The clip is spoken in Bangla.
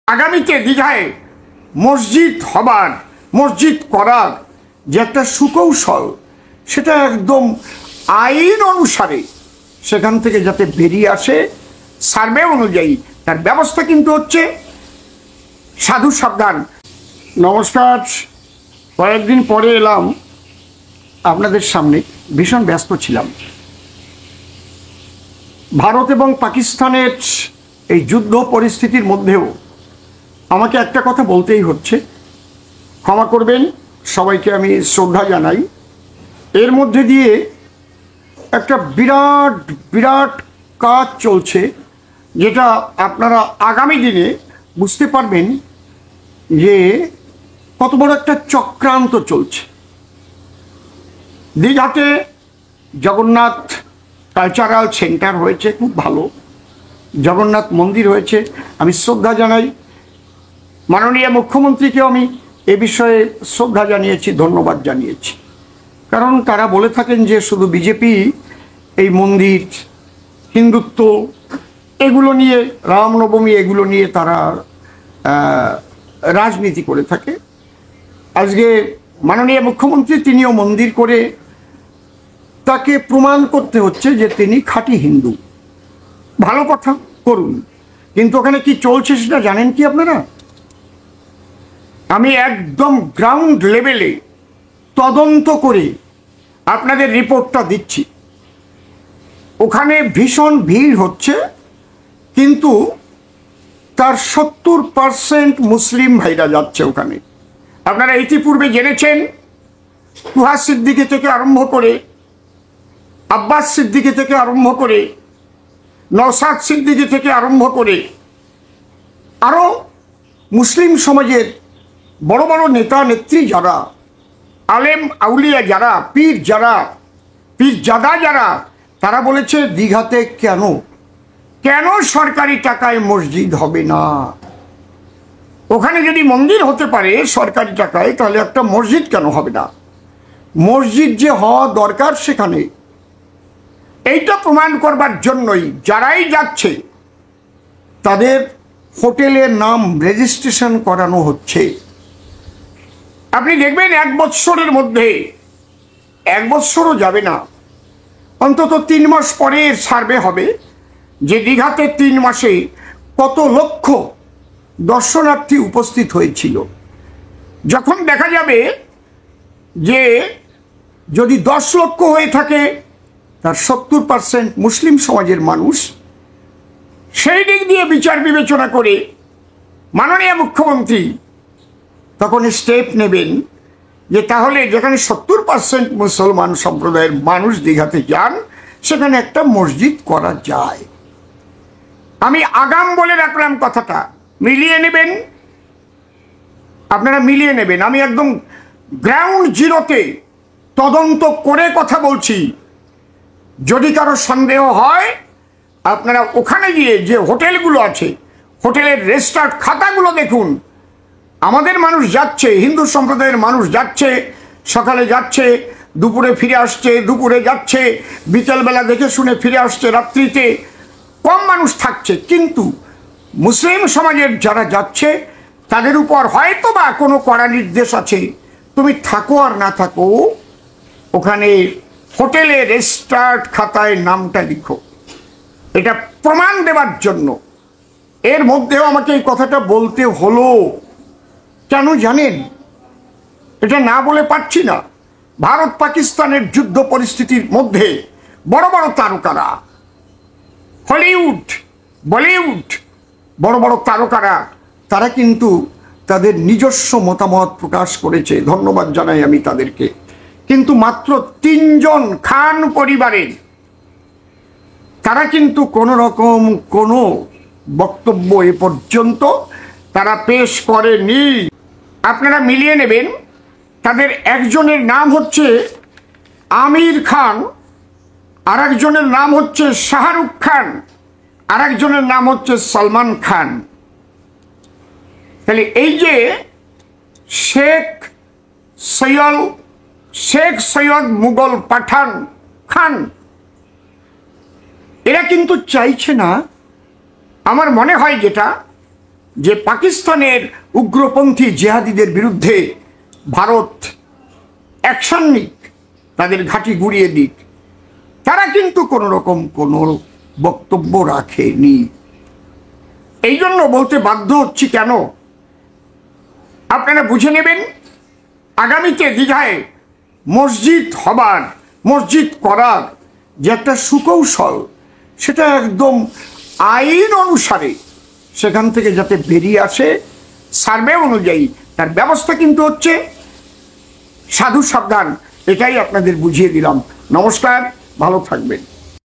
আগামীতে দীঘায় মসজিদ হবার, মসজিদ করার যে একটা সুকৌশল, সেটা একদম আইন অনুসারে সেখান থেকে যাতে বেরিয়ে আসে, সার্ভে অনুযায়ী তার ব্যবস্থা কিন্তু হচ্ছে। সাধু সাবধান। নমস্কার, কয়েকদিন পরে এলাম আপনাদের সামনে। ভীষণ ব্যস্ত ছিলাম। ভারত এবং পাকিস্তানের এই যুদ্ধ পরিস্থিতির মধ্যেও আমাকে একটা কথা বলতেই হচ্ছে, ক্ষমা করবেন, সবাইকে আমি শ্রদ্ধা জানাই। এর মধ্যে দিয়ে একটা বিরাট বিরাট কাজ চলছে, যেটা আপনারা আগামী দিনে বুঝতে পারবেন যে কত বড় একটা চক্রান্ত চলছে। দীঘাতে জগন্নাথ কালচারাল সেন্টার হয়েছে, খুব ভালো। জগন্নাথ মন্দির হয়েছে, আমি শ্রদ্ধা জানাই। মাননীয় মুখ্যমন্ত্রীকেও আমি এ বিষয়ে শ্রদ্ধা জানিয়েছি, ধন্যবাদ জানিয়েছি। কারণ তারা বলে থাকেন যে শুধু বিজেপি এই মন্দির, হিন্দুত্ব এগুলো নিয়ে, রামনবমী এগুলো নিয়ে তারা রাজনীতি করে থাকে। আজকে মাননীয় মুখ্যমন্ত্রী তিনিও মন্দির করে তাকে প্রমাণ করতে হচ্ছে যে তিনি খাঁটি হিন্দু। ভালো কথা, করুন। কিন্তু ওখানে কি চলছে সেটা জানেন কি আপনারা? আমি একদম গ্রাউন্ড লেভেলে তদন্ত করে আপনাদের রিপোর্টটা দিচ্ছি। ওখানে ভীষণ ভিড় হচ্ছে, কিন্তু তার 70% মুসলিম ভাইরা যাচ্ছে ওখানে। আপনারা ইতিপূর্বে জেনেছেন, তুহা সিদ্দিকী থেকে আরম্ভ করে, আব্বাস সিদ্দিকী থেকে আরম্ভ করে, নওশাদ সিদ্দিকী থেকে আরম্ভ করে আরও মুসলিম সমাজের বড় বড় নেতা নেত্রী যারা, আলেম আউলিয়া যারা, পীরজাদা যারা, তারা বলেছে দীঘাতে কেন সরকারি টাকায় মসজিদ হবে না? ওখানে যদি মন্দির হতে পারে সরকারি টাকায়, তাহলে একটা মসজিদ কেন হবে না? মসজিদ যে হওয়া দরকার সেখানে, এইটা প্রমাণ করবার জন্যই যারাই যাচ্ছে তাদের হোটেলের নাম রেজিস্ট্রেশন করানো হচ্ছে। আপনি দেখবেন 1 বৎসরের মধ্যে, 1 বৎসরও যাবে না, অন্তত 3 মাস পরে এর সার্ভে হবে যে দীঘাতে 3 মাসে কত লক্ষ দর্শনার্থী উপস্থিত হয়েছিল। যখন দেখা যাবে যে যদি 10 লক্ষ হয়ে থাকে, তার 70% মুসলিম সমাজের মানুষ, সেই দিক দিয়ে বিচার বিবেচনা করে মাননীয় মুখ্যমন্ত্রী তখন স্টেপ নেবেন যে তাহলে যেখানে 70% মুসলমান সম্প্রদায়ের মানুষ দীঘাতে যান, সেখানে একটা মসজিদ করা যায়। আমি আগাম বলে রাখলাম, কথাটা মিলিয়ে নেবেন, আপনারা মিলিয়ে নেবেন। আমি একদম গ্রাউন্ড জিরোতে তদন্ত করে কথা বলছি। যদি কারো সন্দেহ হয়, আপনারা ওখানে গিয়ে যে হোটেলগুলো আছে, হোটেলের রেজিস্টার্ড খাতাগুলো দেখুন। আমাদের মানুষ যাচ্ছে, হিন্দু সম্প্রদায়ের মানুষ যাচ্ছে, সকালে যাচ্ছে, দুপুরে ফিরে আসছে, দুপুরে যাচ্ছে, বিকেলবেলা দেখে শুনে ফিরে আসছে, রাত্রিতে কম মানুষ থাকছে। কিন্তু মুসলিম সমাজের যারা যাচ্ছে তাদের উপর হয়তো বা কোনো কড়া নির্দেশ আছে, তুমি থাকো আর না থাকো, ওখানে হোটেলে রেজিস্টার্ড খাতায় নামটা লিখো। এটা প্রমাণ দেওয়ার জন্য এর মধ্যেও আমাকে এই কথাটা বলতে হলো। কেন জানেন? এটা না বলে পারছি না। ভারত পাকিস্তানের যুদ্ধ পরিস্থিতির মধ্যে বড় বড় তারকারা, হলিউড, বলিউড, বড় বড় তারকারা, তারা কিন্তু তাদের নিজস্ব মতামত প্রকাশ করেছে, ধন্যবাদ জানাই আমি তাদেরকে। কিন্তু মাত্র 3 জন খান পরিবারের, তারা কিন্তু কোনো রকম কোনো বক্তব্য এ পর্যন্ত তারা পেশ করেনি। আপনারা মিলিয়ে নেবেন। তাদের একজনের নাম হচ্ছে আমির খান, আর একজনের নাম হচ্ছে শাহরুখ খান, আর একজনের নাম হচ্ছে সলমান খান। তাহলে এই যে শেখ সৈয়দ মুঘল পাঠান খান, এরা কিন্তু চাইছে না, আমার মনে হয় যেটা, যে পাকিস্তানের উগ্রপন্থী জেহাদিদের বিরুদ্ধে ভারত অ্যাকশন নিক, তাদের ঘাঁটি গুড়িয়ে দিক, তারা কিন্তু কোনো রকম কোনো বক্তব্য রাখেনি। এই জন্য বলতে বাধ্য হচ্ছি কেন, আপনারা বুঝে নেবেন। আগামীতে দীঘায় মসজিদ হবার, মসজিদ করার যে একটা সুকৌশল, সেটা একদম আইন অনুসারে সেখান থেকে যাতে বেরিয়ে আসে, সার্ভে অনুযায়ী তার ব্যবস্থা কিন্তু হচ্ছে। সাধু সাবধান, এটাই আপনাদের বুঝিয়ে দিলাম। নমস্কার, ভালো থাকবেন।